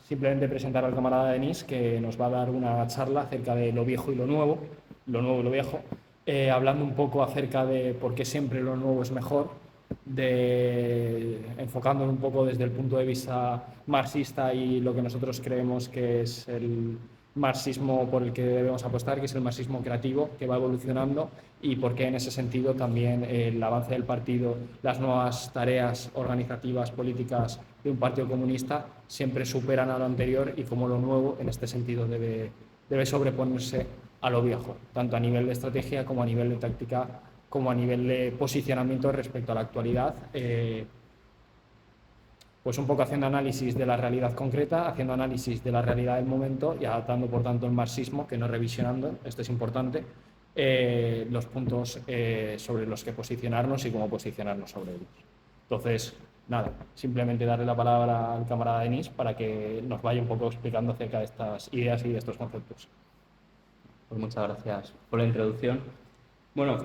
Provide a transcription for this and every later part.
simplemente presentar al camarada Denis, que nos va a dar una charla acerca de lo viejo y lo nuevo y lo viejo, hablando un poco acerca de por qué siempre lo nuevo es mejor, enfocándolo un poco desde el punto de vista marxista y lo que nosotros creemos que es el marxismo por el que debemos apostar, que es el marxismo creativo, que va evolucionando, y por qué en ese sentido también el avance del partido, las nuevas tareas organizativas, políticas de un partido comunista siempre superan a lo anterior, y cómo lo nuevo en este sentido debe sobreponerse a lo viejo, tanto a nivel de estrategia como a nivel de táctica, como a nivel de posicionamiento respecto a la actualidad. Pues un poco haciendo análisis de la realidad concreta, haciendo análisis de la realidad del momento y adaptando, por tanto, el marxismo, que no revisionando, esto es importante, los puntos sobre los que posicionarnos y cómo posicionarnos sobre ellos. Entonces, nada, simplemente darle la palabra al camarada Denis para que nos vaya un poco explicando acerca de estas ideas y de estos conceptos. Pues muchas gracias por la introducción. Bueno,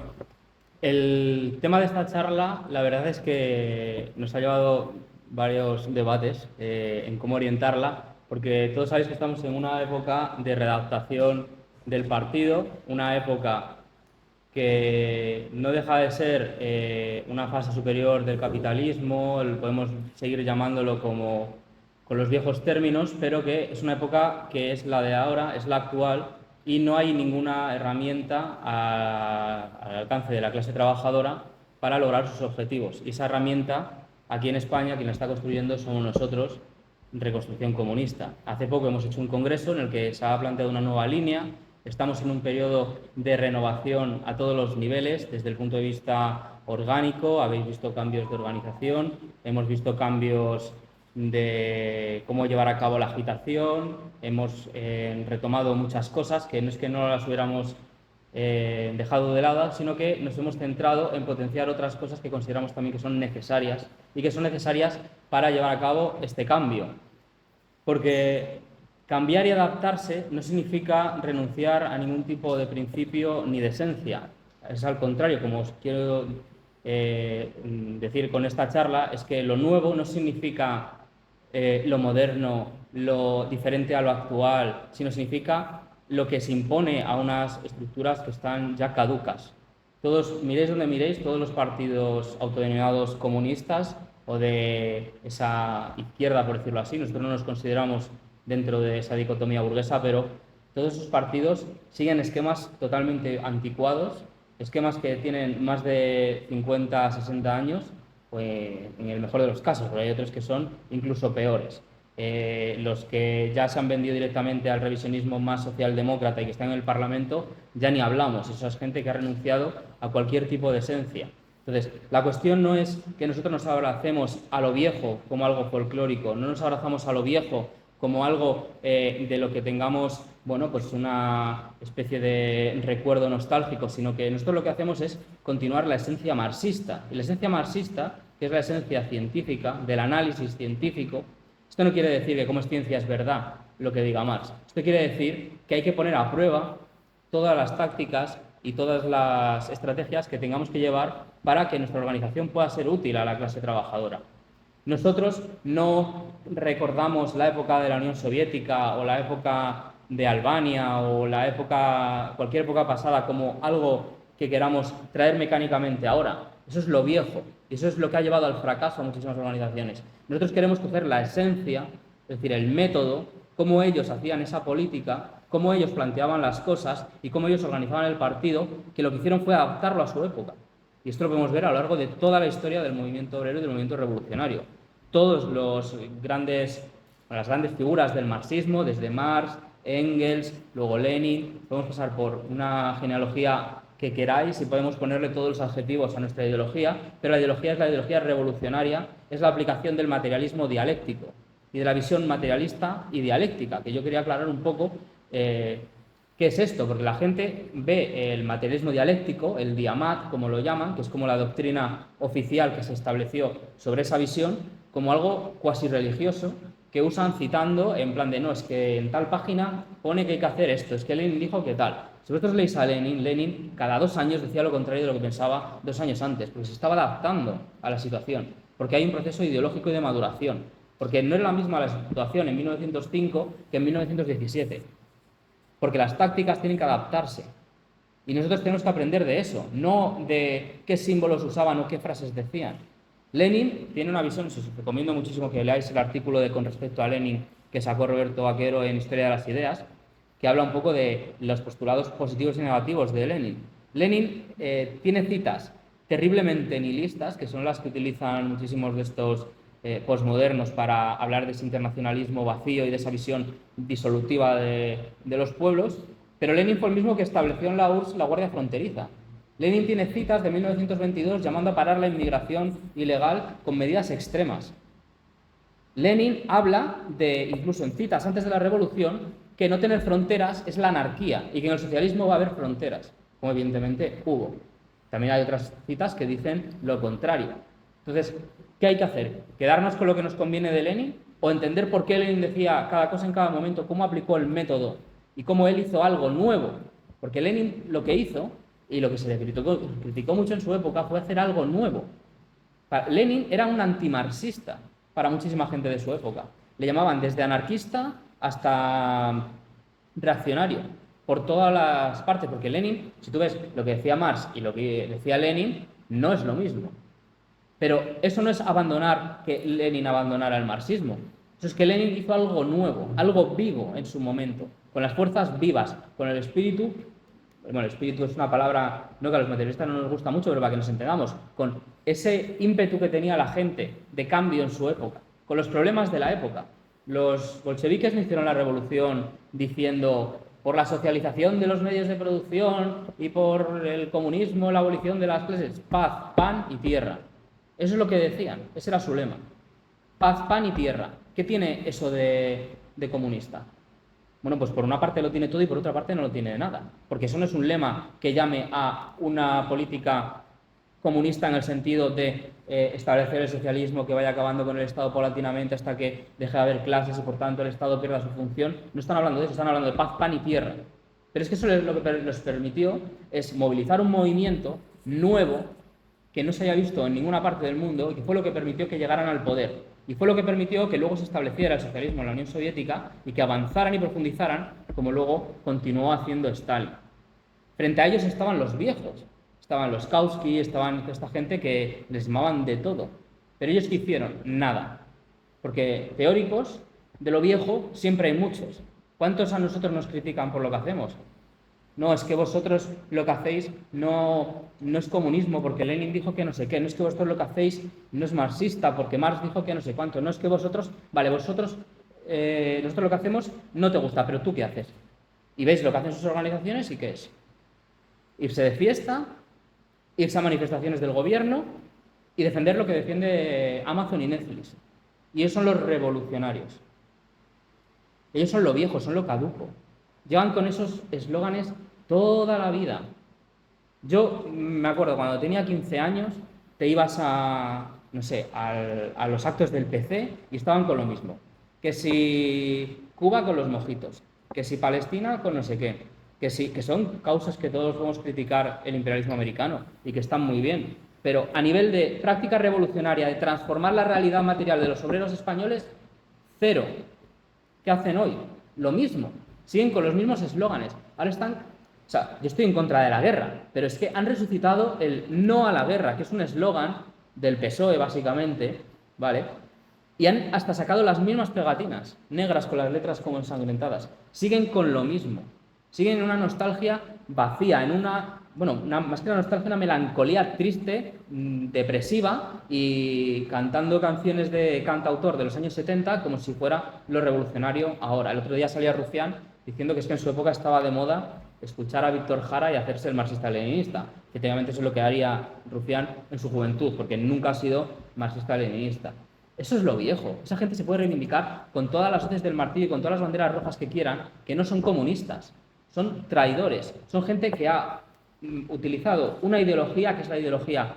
el tema de esta charla, la verdad es que nos ha llevado varios debates en cómo orientarla, porque todos sabéis que estamos en una época de readaptación del partido, una época que no deja de ser una fase superior del capitalismo, podemos seguir llamándolo como con los viejos términos, pero que es una época que es la de ahora, es la actual, y no hay ninguna herramienta al alcance de la clase trabajadora para lograr sus objetivos. Y esa herramienta, aquí en España, quien la está construyendo somos nosotros, Reconstrucción Comunista. Hace poco hemos hecho un congreso en el que se ha planteado una nueva línea. Estamos en un periodo de renovación a todos los niveles, desde el punto de vista orgánico, habéis visto cambios de organización, hemos visto cambios de cómo llevar a cabo la agitación, hemos retomado muchas cosas que no las hubiéramos dejado de lado, sino que nos hemos centrado en potenciar otras cosas que consideramos también que son necesarias y que son necesarias para llevar a cabo este cambio. Porque cambiar y adaptarse no significa renunciar a ningún tipo de principio ni de esencia. Es al contrario, como os quiero decir con esta charla, es que lo nuevo no significa lo moderno, lo diferente a lo actual, sino significa lo que se impone a unas estructuras que están ya caducas. Todos, miréis donde miréis, todos los partidos autodenominados comunistas o de esa izquierda, por decirlo así, nosotros no nos consideramos dentro de esa dicotomía burguesa, pero todos esos partidos siguen esquemas totalmente anticuados, esquemas que tienen más de 50, 60 años, pues, en el mejor de los casos, pero hay otros que son incluso peores. Los que ya se han vendido directamente al revisionismo más socialdemócrata y que están en el Parlamento, ya ni hablamos. Esa es gente que ha renunciado a cualquier tipo de esencia. Entonces, la cuestión no es que nosotros nos abracemos a lo viejo como algo folclórico, no nos abrazamos a lo viejo como algo de lo que tengamos, bueno, pues una especie de recuerdo nostálgico, sino que nosotros lo que hacemos es continuar la esencia marxista. Y la esencia marxista, que es la esencia científica, del análisis científico, esto no quiere decir que como es ciencia es verdad lo que diga Marx. Esto quiere decir que hay que poner a prueba todas las tácticas y todas las estrategias que tengamos que llevar para que nuestra organización pueda ser útil a la clase trabajadora. Nosotros no recordamos la época de la Unión Soviética o la época de Albania o cualquier época pasada como algo que queramos traer mecánicamente ahora. Eso es lo viejo y eso es lo que ha llevado al fracaso a muchísimas organizaciones. Nosotros queremos coger la esencia, es decir, el método, cómo ellos hacían esa política, cómo ellos planteaban las cosas y cómo ellos organizaban el partido, que lo que hicieron fue adaptarlo a su época. Y esto lo podemos ver a lo largo de toda la historia del movimiento obrero y del movimiento revolucionario. Todos las grandes figuras del marxismo, desde Marx, Engels, luego Lenin, podemos pasar por una genealogía que queráis y podemos ponerle todos los adjetivos a nuestra ideología, pero la ideología es la ideología revolucionaria, es la aplicación del materialismo dialéctico y de la visión materialista y dialéctica, que yo quería aclarar un poco ¿qué es esto? Porque la gente ve el materialismo dialéctico, el diamat, como lo llaman, que es como la doctrina oficial que se estableció sobre esa visión, como algo cuasi religioso que usan citando en plan de no, es que en tal página pone que hay que hacer esto, es que Lenin dijo que tal. Si vosotros leéis a Lenin cada 2 años decía lo contrario de lo que pensaba 2 años antes, porque se estaba adaptando a la situación, porque hay un proceso ideológico y de maduración. porque no era la misma la situación en 1905 que en 1917, porque las tácticas tienen que adaptarse. Y nosotros tenemos que aprender de eso, no de qué símbolos usaban o qué frases decían. Lenin tiene una visión, os recomiendo muchísimo que leáis el artículo con respecto a Lenin que sacó Roberto Vaquero en Historia de las Ideas, que habla un poco de los postulados positivos y negativos de Lenin. Lenin tiene citas terriblemente nihilistas, que son las que utilizan muchísimos de estos posmodernos para hablar de ese internacionalismo vacío y de esa visión disolutiva de los pueblos, pero Lenin fue el mismo que estableció en la URSS la Guardia Fronteriza. Lenin tiene citas de 1922 llamando a parar la inmigración ilegal con medidas extremas. Lenin habla de, incluso en citas antes de la revolución, que no tener fronteras es la anarquía y que en el socialismo va a haber fronteras, como evidentemente hubo. También hay otras citas que dicen lo contrario. Entonces, ¿qué hay que hacer? ¿Quedarnos con lo que nos conviene de Lenin o entender por qué Lenin decía cada cosa en cada momento, cómo aplicó el método y cómo él hizo algo nuevo? Porque Lenin lo que hizo, y lo que se le criticó mucho en su época, fue hacer algo nuevo. Lenin era un antimarxista para muchísima gente de su época. Le llamaban desde anarquista hasta reaccionario, por todas las partes, porque Lenin, si tú ves lo que decía Marx y lo que decía Lenin, no es lo mismo. Pero eso no es que Lenin abandonara el marxismo. Eso es que Lenin hizo algo nuevo, algo vivo en su momento, con las fuerzas vivas, con el espíritu. Bueno, el espíritu es una palabra, no, que a los materialistas no nos gusta mucho, pero para que nos entendamos, con ese ímpetu que tenía la gente de cambio en su época, con los problemas de la época. Los bolcheviques no hicieron la revolución diciendo por la socialización de los medios de producción y por el comunismo, la abolición de las clases, paz, pan y tierra. Eso es lo que decían, ese era su lema. Paz, pan y tierra. ¿Qué tiene eso de comunista? Bueno, pues por una parte lo tiene todo y por otra parte no lo tiene nada. Porque eso no es un lema que llame a una política comunista en el sentido de establecer el socialismo que vaya acabando con el Estado paulatinamente hasta que deje de haber clases y por tanto el Estado pierda su función. No están hablando de eso, están hablando de paz, pan y tierra. Pero es que eso lo que nos permitió es movilizar un movimiento nuevo que no se haya visto en ninguna parte del mundo y que fue lo que permitió que llegaran al poder. Y fue lo que permitió que luego se estableciera el socialismo en la Unión Soviética y que avanzaran y profundizaran, como luego continuó haciendo Stalin. Frente a ellos estaban los viejos, estaban los Kautsky, estaban esta gente que les llamaban de todo. Pero ellos ¿qué hicieron? Nada. Porque teóricos de lo viejo siempre hay muchos. ¿Cuántos a nosotros nos critican por lo que hacemos? No, es que vosotros lo que hacéis no es comunismo porque Lenin dijo que no sé qué, no es que vosotros lo que hacéis no es marxista porque Marx dijo que no sé cuánto, no es que vosotros, nosotros lo que hacemos no te gusta, pero ¿tú qué haces? Y veis lo que hacen sus organizaciones y ¿qué es? Irse de fiesta, irse a manifestaciones del gobierno y defender lo que defiende Amazon y Netflix. Y ellos son los revolucionarios. Ellos son lo viejo, son lo caduco. Llevan con esos eslóganes toda la vida. Yo me acuerdo cuando tenía 15 años, te ibas a los actos del PC y estaban con lo mismo. Que si Cuba con los mojitos, que si Palestina con no sé qué, que son causas que todos podemos criticar el imperialismo americano y que están muy bien. Pero a nivel de práctica revolucionaria, de transformar la realidad material de los obreros españoles, cero. ¿Qué hacen hoy? Lo mismo. Siguen con los mismos eslóganes. Ahora están... yo estoy en contra de la guerra, pero es que han resucitado el no a la guerra, que es un eslogan del PSOE, básicamente, ¿vale? Y han hasta sacado las mismas pegatinas, negras con las letras como ensangrentadas. Siguen con lo mismo. Siguen en una nostalgia vacía, más que una nostalgia, una melancolía triste, depresiva y cantando canciones de cantautor de los años 70 como si fuera lo revolucionario ahora. El otro día salía Rufián diciendo que es que en su época estaba de moda escuchar a Víctor Jara y hacerse el marxista-leninista. Efectivamente, eso es lo que haría Rufián en su juventud, porque nunca ha sido marxista-leninista. Eso es lo viejo. Esa gente se puede reivindicar con todas las hoces del martillo y con todas las banderas rojas que quieran, que no son comunistas. Son traidores. Son gente que ha utilizado una ideología que es la ideología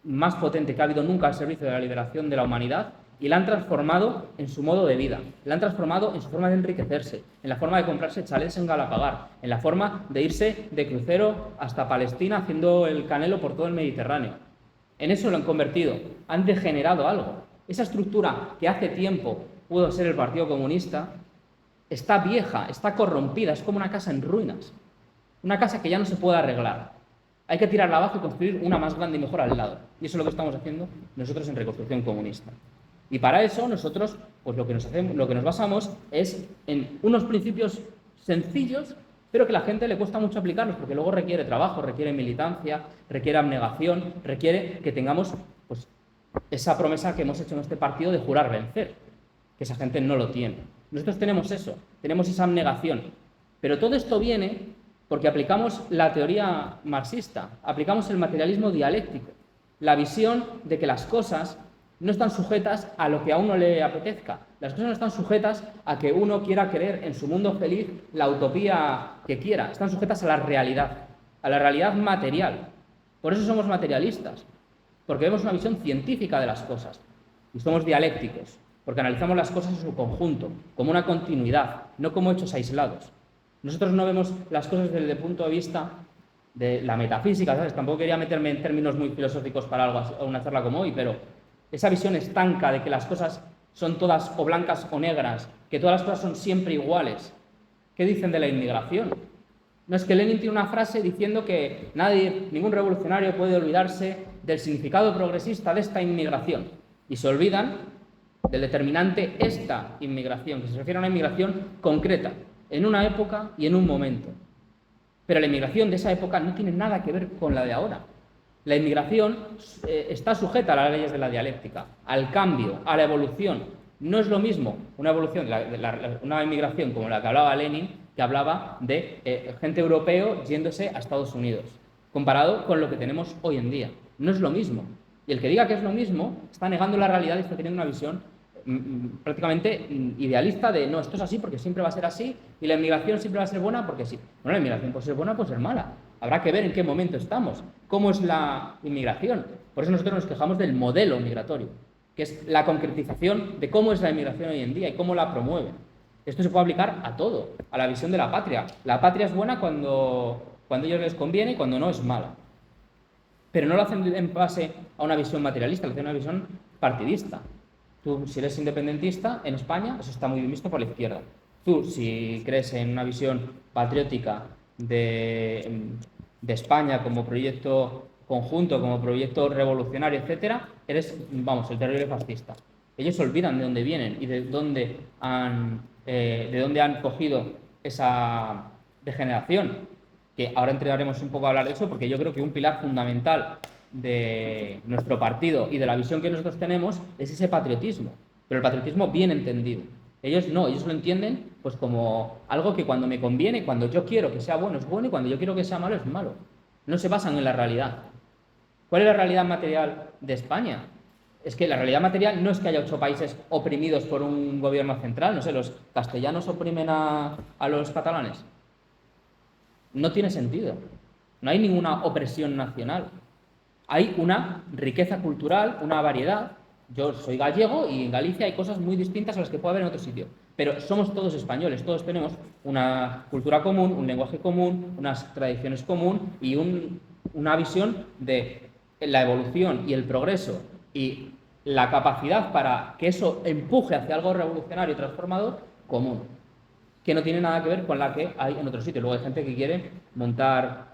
más potente que ha habido nunca al servicio de la liberación de la humanidad y la han transformado en su modo de vida, la han transformado en su forma de enriquecerse, en la forma de comprarse chalets en Galapagar, en la forma de irse de crucero hasta Palestina haciendo el Canelo por todo el Mediterráneo. En eso lo han convertido, han degenerado algo. Esa estructura que hace tiempo pudo ser el Partido Comunista está vieja, está corrompida, es como una casa en ruinas. Una casa que ya no se puede arreglar. Hay que tirarla abajo y construir una más grande y mejor al lado. Y eso es lo que estamos haciendo nosotros en Reconstrucción Comunista. Y para eso nosotros, pues lo que nos basamos es en unos principios sencillos, pero que a la gente le cuesta mucho aplicarlos, porque luego requiere trabajo, requiere militancia, requiere abnegación, requiere que tengamos pues, esa promesa que hemos hecho en este partido de jurar vencer, que esa gente no lo tiene. Nosotros tenemos eso, tenemos esa abnegación. Pero todo esto viene porque aplicamos la teoría marxista, aplicamos el materialismo dialéctico, la visión de que las cosas no están sujetas a lo que a uno le apetezca. Las cosas no están sujetas a que uno quiera creer en su mundo feliz la utopía que quiera. Están sujetas a la realidad material. Por eso somos materialistas, porque vemos una visión científica de las cosas. Y somos dialécticos, porque analizamos las cosas en su conjunto, como una continuidad, no como hechos aislados. Nosotros no vemos las cosas desde el punto de vista de la metafísica, ¿sabes? Tampoco quería meterme en términos muy filosóficos para una charla como hoy, pero esa visión estanca de que las cosas son todas o blancas o negras, que todas las cosas son siempre iguales. ¿Qué dicen de la inmigración? No es que Lenin tiene una frase diciendo que ningún revolucionario puede olvidarse del significado progresista de esta inmigración. Y se olvidan del determinante esta inmigración, que se refiere a una inmigración concreta, en una época y en un momento. Pero la inmigración de esa época no tiene nada que ver con la de ahora. La inmigración está sujeta a las leyes de la dialéctica, al cambio, a la evolución. No es lo mismo una evolución, una inmigración como la que hablaba Lenin, que hablaba de gente europeo yéndose a Estados Unidos, comparado con lo que tenemos hoy en día. No es lo mismo. Y el que diga que es lo mismo está negando la realidad y está teniendo una visión prácticamente idealista de no, esto es así porque siempre va a ser así y la inmigración siempre va a ser buena porque sí. Bueno, la inmigración puede ser buena, puede ser mala. Habrá que ver en qué momento estamos, cómo es la inmigración. Por eso nosotros nos quejamos del modelo migratorio, que es la concretización de cómo es la inmigración hoy en día y cómo la promueven. Esto se puede aplicar a todo, a la visión de la patria. La patria es buena cuando a ellos les conviene y cuando no es mala. Pero no lo hacen en base a una visión materialista, lo hacen una visión partidista. Tú, si eres independentista en España, eso está muy bien visto por la izquierda. Tú, si crees en una visión patriótica de España como proyecto conjunto, como proyecto revolucionario, etcétera, eres, vamos, el terrible fascista. Ellos se olvidan de dónde vienen y de dónde han cogido esa degeneración, que ahora entraremos un poco a hablar de eso, porque yo creo que un pilar fundamental de nuestro partido y de la visión que nosotros tenemos es ese patriotismo, pero el patriotismo bien entendido. Ellos no, ellos lo entienden pues como algo que cuando me conviene, cuando yo quiero que sea bueno es bueno y cuando yo quiero que sea malo es malo. No se basan en la realidad. ¿Cuál es la realidad material de España? Es que la realidad material no es que haya 8 países oprimidos por un gobierno central, no sé, los castellanos oprimen a los catalanes. No tiene sentido. No hay ninguna opresión nacional. Hay una riqueza cultural, una variedad. Yo soy gallego y en Galicia hay cosas muy distintas a las que puede haber en otro sitio. Pero somos todos españoles, todos tenemos una cultura común, un lenguaje común, unas tradiciones común y una visión de la evolución y el progreso y la capacidad para que eso empuje hacia algo revolucionario y transformador común, que no tiene nada que ver con la que hay en otro sitio. Luego hay gente que quiere montar,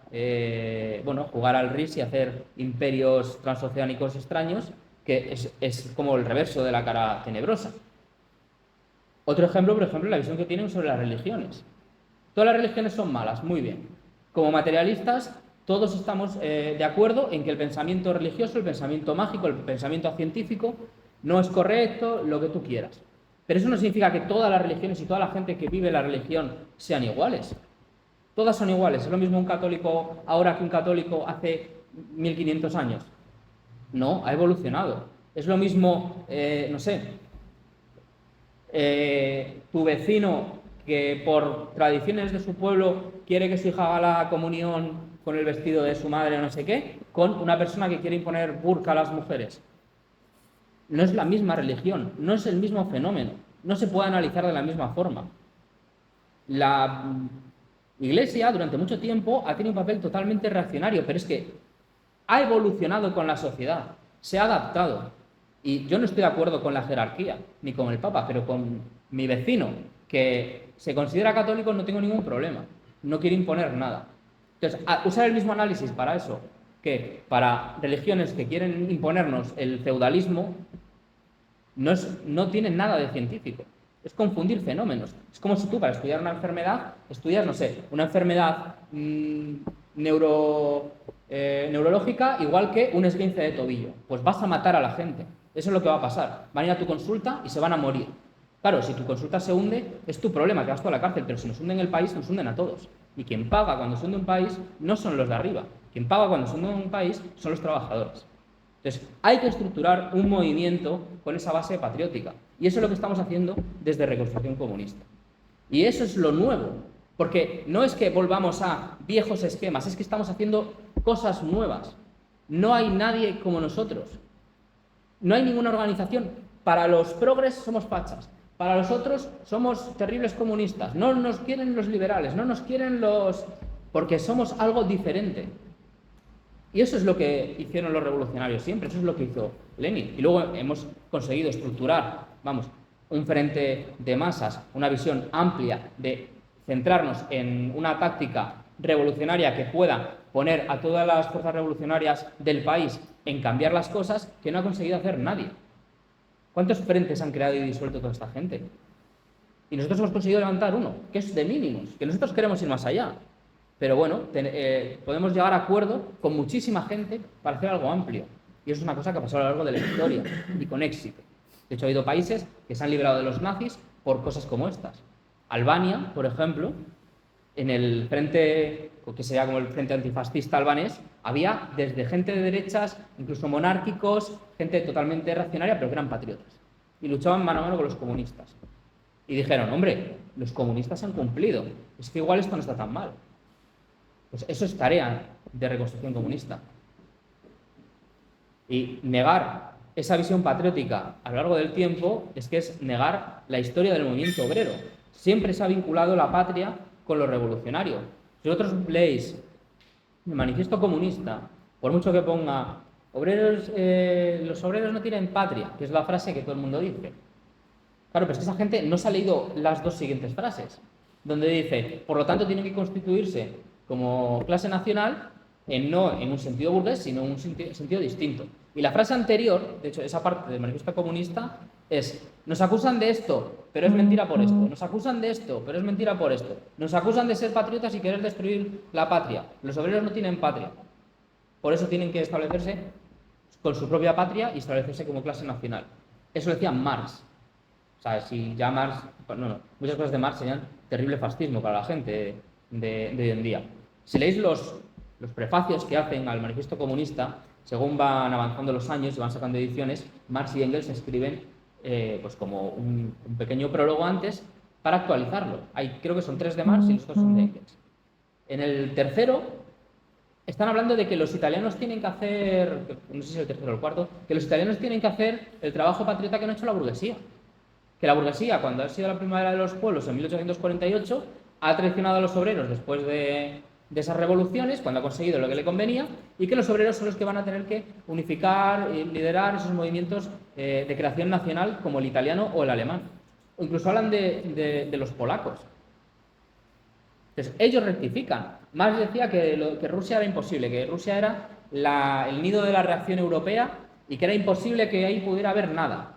jugar al RIS y hacer imperios transoceánicos extraños, que es como el reverso de la cara tenebrosa. Otro ejemplo, por ejemplo, la visión que tienen sobre las religiones. Todas las religiones son malas, muy bien. Como materialistas, todos estamos de acuerdo en que el pensamiento religioso, el pensamiento mágico, el pensamiento científico no es correcto, lo que tú quieras. Pero eso no significa que todas las religiones y toda la gente que vive la religión sean iguales. Todas son iguales. ¿Es lo mismo un católico ahora que un católico hace 1500 años? No, ha evolucionado. Es lo mismo, tu vecino que por tradiciones de su pueblo quiere que su hija haga la comunión con el vestido de su madre o no sé qué, con una persona que quiere imponer burka a las mujeres. No es la misma religión, no es el mismo fenómeno, no se puede analizar de la misma forma. La Iglesia durante mucho tiempo ha tenido un papel totalmente reaccionario, pero es que ha evolucionado con la sociedad, se ha adaptado Y yo no estoy de acuerdo con la jerarquía, ni con el Papa, pero con mi vecino, que se considera católico, no tengo ningún problema. No quiere imponer nada. Entonces, usar el mismo análisis para eso que para religiones que quieren imponernos el feudalismo no tiene nada de científico. Es confundir fenómenos. Es como si tú, para estudiar una enfermedad, estudias, no sé, una enfermedad neurológica igual que un esguince de tobillo. Pues vas a matar a la gente. Eso es lo que va a pasar. Van a ir a tu consulta y se van a morir. Claro, si tu consulta se hunde, es tu problema, que vas tú a la cárcel, pero si nos hunden el país, nos hunden a todos. Y quien paga cuando se hunde un país no son los de arriba. Quien paga cuando se hunde un país son los trabajadores. Entonces, hay que estructurar un movimiento con esa base patriótica. Y eso es lo que estamos haciendo desde Reconstrucción Comunista. Y eso es lo nuevo. Porque no es que volvamos a viejos esquemas, es que estamos haciendo cosas nuevas. No hay nadie como nosotros. No hay ninguna organización. Para los progres somos fachas. Para los otros somos terribles comunistas. No nos quieren los liberales, no nos quieren los... porque somos algo diferente. Y eso es lo que hicieron los revolucionarios siempre, eso es lo que hizo Lenin. Y luego hemos conseguido estructurar, un frente de masas, una visión amplia de centrarnos en una táctica revolucionaria que pueda poner a todas las fuerzas revolucionarias del país en cambiar las cosas que no ha conseguido hacer nadie. ¿Cuántos frentes han creado y disuelto toda esta gente? Y nosotros hemos conseguido levantar uno, que es de mínimos, que nosotros queremos ir más allá. Pero bueno, podemos llegar a acuerdo con muchísima gente para hacer algo amplio. Y eso es una cosa que ha pasado a lo largo de la historia y con éxito. De hecho, ha habido países que se han librado de los nazis por cosas como estas. Albania, por ejemplo, en el frente, que sería como el frente antifascista albanés, había desde gente de derechas, incluso monárquicos, gente totalmente reaccionaria, pero que eran patriotas. Y luchaban mano a mano con los comunistas. Y dijeron, hombre, los comunistas han cumplido. Es que igual esto no está tan mal. Pues eso es tarea de Reconstrucción Comunista. Y negar esa visión patriótica a lo largo del tiempo es que es negar la historia del movimiento obrero. Siempre se ha vinculado la patria con lo revolucionario. Si vosotros leéis el Manifiesto Comunista, por mucho que ponga los obreros no tienen patria, que es la frase que todo el mundo dice. Claro, pero es que esa gente no se ha leído las dos siguientes frases, donde dice, por lo tanto, tienen que constituirse como clase nacional, no en un sentido burgués, sino en un sentido distinto. Y la frase anterior, de hecho, esa parte del Manifiesto Comunista, es, nos acusan de esto, pero es mentira por esto. Nos acusan de esto, pero es mentira por esto. Nos acusan de ser patriotas y querer destruir la patria. Los obreros no tienen patria. Por eso tienen que establecerse con su propia patria y establecerse como clase nacional. Eso lo decía Marx. O sea, si ya Marx... muchas cosas de Marx serían terrible fascismo para la gente de hoy en día. Si leéis los prefacios que hacen al Manifiesto Comunista, según van avanzando los años y van sacando ediciones, Marx y Engels escriben pues como un pequeño prólogo antes para actualizarlo. Creo que son 3 de Marx y los 2 son de Engels. En el tercero están hablando de que los italianos tienen que hacer, no sé si es el tercero o el cuarto, que los italianos tienen que hacer el trabajo patriota que no ha hecho la burguesía. Que la burguesía, cuando ha sido la primavera de los pueblos en 1848, ha traicionado a los obreros después de esas revoluciones, cuando ha conseguido lo que le convenía, y que los obreros son los que van a tener que unificar y liderar esos movimientos de creación nacional como el italiano o el alemán. O incluso hablan de los polacos. Entonces, ellos rectifican. Marx decía que Rusia era imposible, que Rusia era el nido de la reacción europea y que era imposible que ahí pudiera haber nada.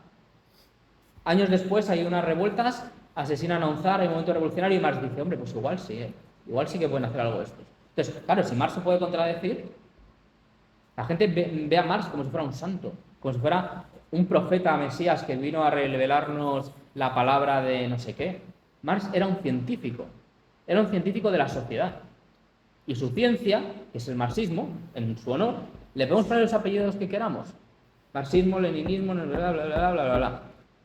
Años después hay unas revueltas, asesinan a un zar, hay un momento revolucionario y Marx dice, hombre, pues igual sí que pueden hacer algo de esto. Entonces, claro, si Marx se puede contradecir, la gente ve a Marx como si fuera un santo, como si fuera un profeta mesías que vino a revelarnos la palabra de no sé qué. Marx era un científico de la sociedad. Y su ciencia, que es el marxismo, en su honor, le podemos poner los apellidos que queramos. Marxismo, leninismo, bla, bla, bla, bla, bla, bla.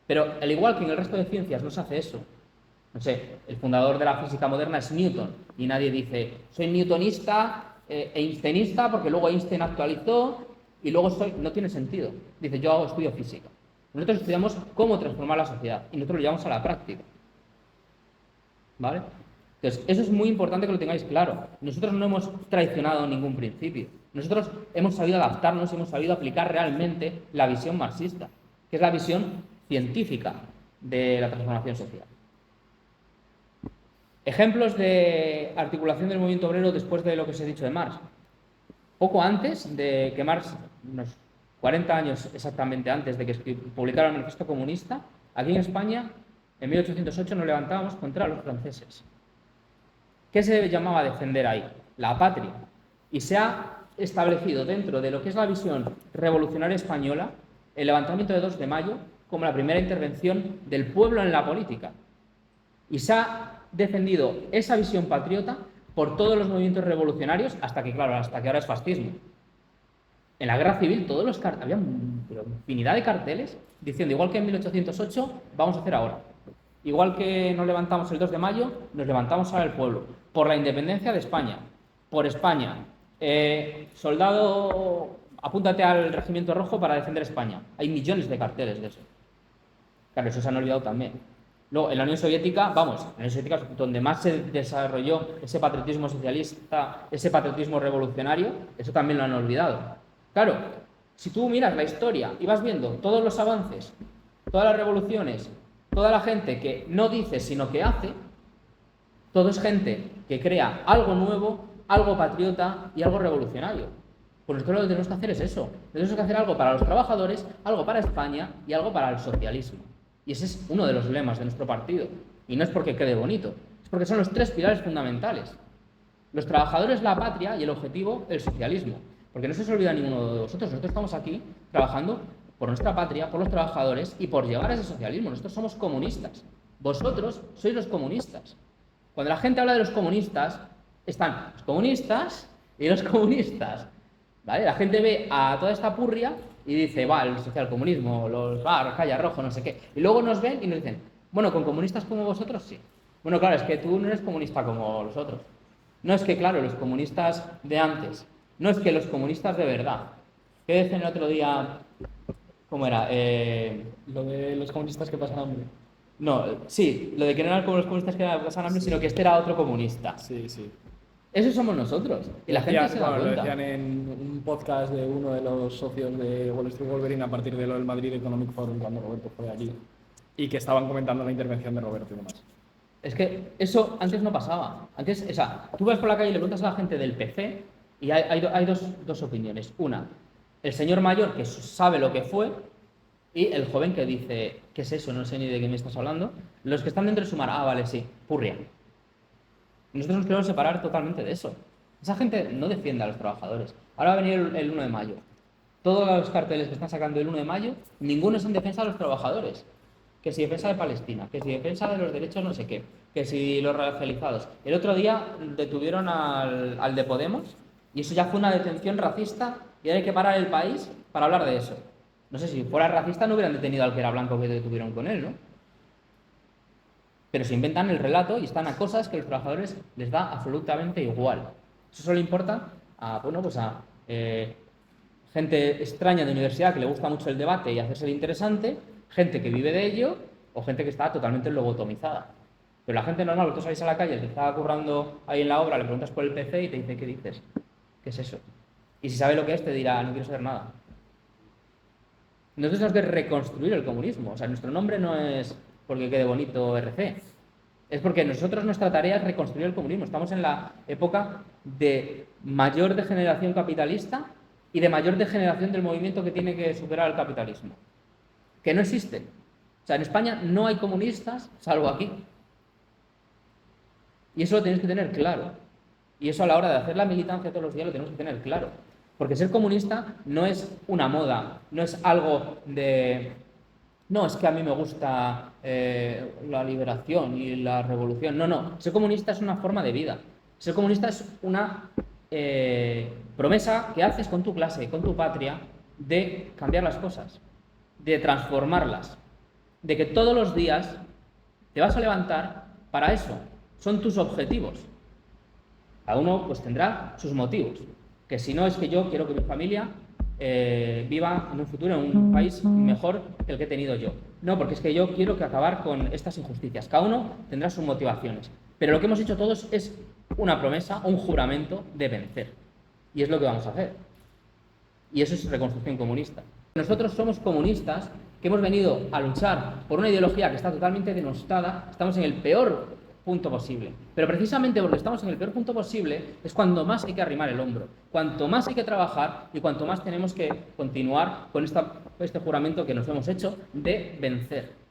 Pero al igual que en el resto de ciencias no se hace eso. No sé, el fundador de la física moderna es Newton y nadie dice, soy newtonista e einsteinista porque luego Einstein actualizó y luego no tiene sentido. Dice, yo estudio física. Nosotros estudiamos cómo transformar la sociedad y nosotros lo llevamos a la práctica. ¿Vale? Entonces, eso es muy importante que lo tengáis claro. Nosotros no hemos traicionado ningún principio. Nosotros hemos sabido adaptarnos y hemos sabido aplicar realmente la visión marxista. que es la visión científica de la transformación social. Ejemplos de articulación del movimiento obrero después de lo que os he dicho de Marx. Poco antes de que Marx, unos 40 años exactamente antes de que publicara el Manifiesto Comunista, aquí en España, en 1808, nos levantábamos contra los franceses. ¿Qué se llamaba defender ahí? La patria. Y se ha establecido dentro de lo que es la visión revolucionaria española el levantamiento de 2 de mayo como la primera intervención del pueblo en la política. Y se ha defendido esa visión patriota por todos los movimientos revolucionarios hasta que ahora es fascismo. En la guerra civil había infinidad de carteles diciendo, igual que en 1808, vamos a hacer ahora. Igual que nos levantamos el 2 de mayo, nos levantamos ahora el pueblo. Por la independencia de España. Por España. Soldado, apúntate al Regimiento Rojo para defender España. Hay millones de carteles de eso. Claro, eso se han olvidado también. Luego, en la Unión Soviética, la Unión Soviética es donde más se desarrolló ese patriotismo socialista, ese patriotismo revolucionario, eso también lo han olvidado. Claro, si tú miras la historia y vas viendo todos los avances, todas las revoluciones, toda la gente que no dice sino que hace, todo es gente que crea algo nuevo, algo patriota y algo revolucionario. Pues nosotros lo que tenemos que hacer es eso. Tenemos que hacer algo para los trabajadores, algo para España y algo para el socialismo. Y ese es uno de los lemas de nuestro partido. Y no es porque quede bonito, es porque son los 3 pilares fundamentales. Los trabajadores, la patria y el objetivo, el socialismo. Porque no se os olvida ninguno de vosotros. Nosotros estamos aquí trabajando por nuestra patria, por los trabajadores y por llegar a ese socialismo. Nosotros somos comunistas. Vosotros sois los comunistas. Cuando la gente habla de los comunistas, están los comunistas y los comunistas. ¿Vale? La gente ve a toda esta purria y dice, el socialcomunismo, los Calla Rojo, no sé qué. Y luego nos ven y nos dicen, bueno, con comunistas como vosotros sí. Bueno, claro, es que tú no eres comunista como los otros. No es que, claro, los comunistas de antes. No es que los comunistas de verdad. ¿Qué decían el otro día? ¿Cómo era? Lo de los comunistas que pasan hambre. No, sí, lo de que no eran como los comunistas que pasan hambre, sino que este era otro comunista. Sí, sí. Esos somos nosotros. Y la gente se da Lo cuenta. decían en un podcast de uno de los socios de Wall Street Wolverine a partir de lo del Madrid Economic Forum cuando Roberto fue allí. Y que estaban comentando la intervención de Roberto y demás. Es que eso antes no pasaba. Antes, tú vas por la calle y le preguntas a la gente del PC y hay dos opiniones. Una, el señor mayor que sabe lo que fue y el joven que dice, ¿qué es eso? No sé ni de qué me estás hablando. Los que están dentro de sumar, vale, sí, purria. Nosotros nos queremos separar totalmente de eso. Esa gente no defiende a los trabajadores. Ahora va a venir el 1 de mayo. Todos los carteles que están sacando el 1 de mayo, ninguno es en defensa de los trabajadores. Que si defensa de Palestina, que si defensa de los derechos no sé qué, que si los racializados. El otro día detuvieron al de Podemos y eso ya fue una detención racista y hay que parar el país para hablar de eso. No sé, si fuera racista no hubieran detenido al que era blanco que detuvieron con él, ¿no? Pero se inventan el relato y están a cosas que a los trabajadores les da absolutamente igual. Eso solo importa a gente extraña de universidad que le gusta mucho el debate y hacerse el interesante, gente que vive de ello o gente que está totalmente lobotomizada. Pero la gente normal, tú salís a la calle, te está currando ahí en la obra, le preguntas por el PC y te dice, ¿qué dices? ¿Qué es eso? Y si sabe lo que es, te dirá, no quiero saber nada. Nosotros tenemos que reconstruir el comunismo. O sea, nuestro nombre no es porque quede bonito RC. Es porque nuestra tarea es reconstruir el comunismo. Estamos en la época de mayor degeneración capitalista y de mayor degeneración del movimiento que tiene que superar el capitalismo. Que no existe. O sea, en España no hay comunistas, salvo aquí. Y eso lo tenéis que tener claro. Y eso a la hora de hacer la militancia todos los días lo tenemos que tener claro. Porque ser comunista no es una moda, no es algo de... No, es que a mí me gusta la liberación y la revolución. No. Ser comunista es una forma de vida. Ser comunista es una promesa que haces con tu clase, con tu patria, de cambiar las cosas, de transformarlas, de que todos los días te vas a levantar para eso. Son tus objetivos. Cada uno pues tendrá sus motivos. Que si no es que yo quiero que mi familia viva en un futuro en un país mejor que el que he tenido yo. No, porque es que yo quiero que acabar con estas injusticias. Cada uno tendrá sus motivaciones. Pero lo que hemos hecho todos es una promesa, un juramento de vencer. Y es lo que vamos a hacer. Y eso es reconstrucción comunista. Nosotros somos comunistas que hemos venido a luchar por una ideología que está totalmente denostada, estamos en el peor punto posible. Pero precisamente porque estamos en el peor punto posible es cuando más hay que arrimar el hombro, cuanto más hay que trabajar y cuanto más tenemos que continuar con este juramento que nos hemos hecho de vencer.